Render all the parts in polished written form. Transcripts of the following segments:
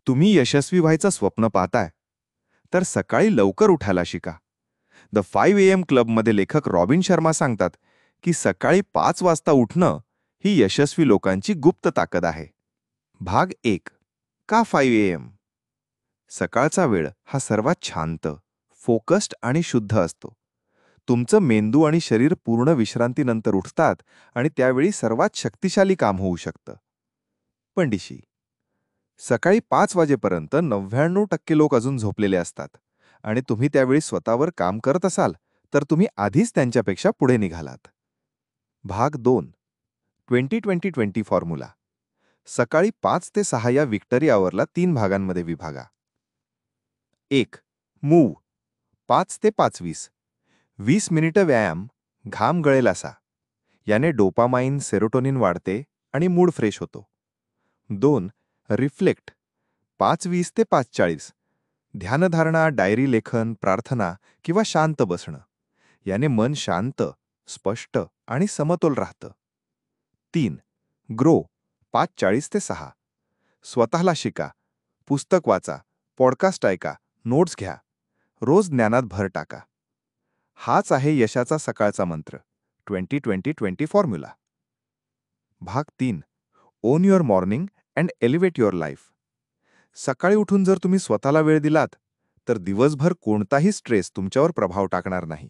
तुम्ही यशस्वी व्हायचं स्वप्न पाहताय तर सकाळी लवकर उठायला शिका. द 5 AM क्लबमध्ये लेखक रॉबिन शर्मा सांगतात की सकाळी 5 वाजता उठणं ही यशस्वी लोकांची गुप्त ताकद आहे. भाग 1. का 5 AM? सकाळचा वेळ हा सर्वात शांत, फोकस्ड आणि शुद्ध असतो. तुमचं मेंदू आणि शरीर पूर्ण विश्रांतीनंतर उठतात आणि त्यावेळी सर्वात शक्तिशाली काम होऊ शकतं. पण डिशी, सकाळी 5 वाजेपर्यंत 99% लोक अजून झोपलेले असतात आणि तुम्ही त्यावेळी स्वतःवर काम करत असाल तर तुम्ही आधीच त्यांच्यापेक्षा पुढे निघालात. भाग 2. 20-20-20 फॉर्म्युला. सकाळी 5 ते 6 या विक्टरी आवरला 3 भागांमध्ये विभागा. 1. मूव 5 ते 5:20. 20 मिनिटं व्यायाम, घाम गळेल असा. याने डोपामाइन, सेरोटोनिन वाढते आणि मूड फ्रेश होतो. 2. रिफ्लेक्ट 5:20 ते 5:40. ध्यानधारणा, डायरी लेखन, प्रार्थना किंवा शांत बसणं. याने मन शांत, स्पष्ट आणि समतोल राहतं. 3. ग्रो 5:40 ते 6. स्वतःला शिका, पुस्तक वाचा, पॉडकास्ट ऐका, नोट्स घ्या. रोज ज्ञानात भर टाका. हाच आहे यशाचा सकाळचा मंत्र. 20-20-20 फॉर्म्युला. भाग 3. On your morning and elevate your life. सकाळी उठून जर तुम्ही स्वतःला वेळ दिलात तर दिवसभर कोणताही स्ट्रेस तुमच्यावर प्रभाव टाकणार नाही.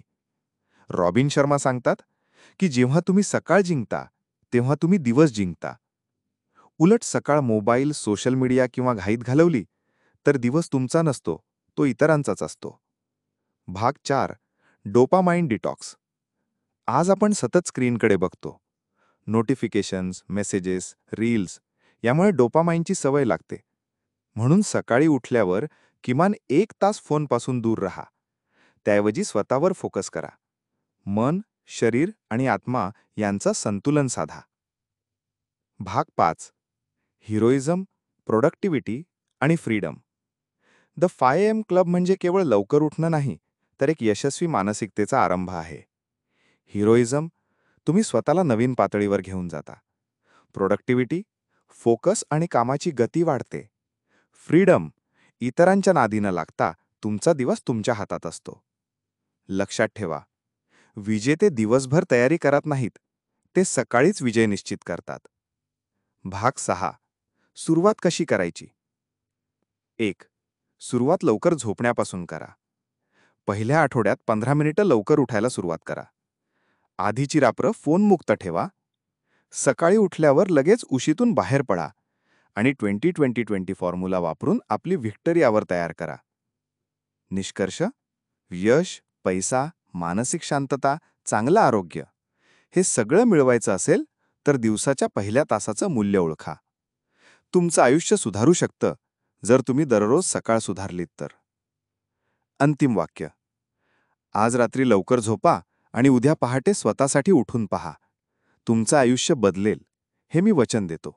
रॉबिन शर्मा सांगतात की जेव्हा तुम्ही सकाळ जिंकता तेव्हा तुम्ही दिवस जिंकता. उलट सकाळ मोबाईल, सोशल मीडिया किंवा घाईत घालवली तर दिवस तुमचा नसतो, तो इतरांचाच असतो. भाग 4. Dopamine detox. आज आपण सतत स्क्रीनकडे बघतो. नोटिफिकेशन्स, मेसेजेस, रील्स यामुळे डोपामाइनची सवय लागते. म्हणून सकाळी उठल्यावर किमान 1 तास फोनपासून दूर राहा. त्याऐवजी स्वतःवर फोकस करा. मन, शरीर आणि आत्मा यांचा संतुलन साधा. भाग 5. हिरोइझम, प्रोडक्टिव्हिटी आणि फ्रीडम. द 5 AM क्लब म्हणजे केवळ लवकर उठणं नाही, तर एक यशस्वी मानसिकतेचा आरंभ आहे. हिरोइझम, तुम्ही स्वतःला नवीन पातळीवर घेऊन जाता. प्रोडक्टिव्हिटी, फोकस आणि कामाची गती वाढते. फ्रीडम, इतरांच्या नादी न लागता तुमचा दिवस तुमच्या हातात असतो. लक्षात ठेवा, विजेते दिवसभर तयारी करत नाहीत, ते सकाळीच विजय निश्चित करतात. भाग 6. सुरुवात कशी करायची? 1. सुरुवात लवकर झोपण्यापासून करा. पहिल्या आठवड्यात 15 मिनिटं लवकर उठायला सुरुवात करा. आधीची रात्र फोनमुक्त ठेवा. सकाळी उठल्यावर लगेच उशीतून बाहेर पडा आणि 20-20-20 फॉर्म्युला वापरून आपली व्हिक्टरी आवर तयार करा. निष्कर्ष: यश, पैसा, मानसिक शांतता, चांगलं आरोग्य हे सगळं मिळवायचं असेल तर दिवसाच्या पहिल्या तासाचं मूल्य ओळखा. तुमचं आयुष्य सुधारू शकतं जर तुम्ही दररोज सकाळ सुधारलीत तर. अंतिम वाक्य: आज रात्री लवकर झोपा आणि उद्या पहाटे स्वतःसाठी उठून पहा. तुमचं आयुष्य बदलेल, हे मी वचन देतो.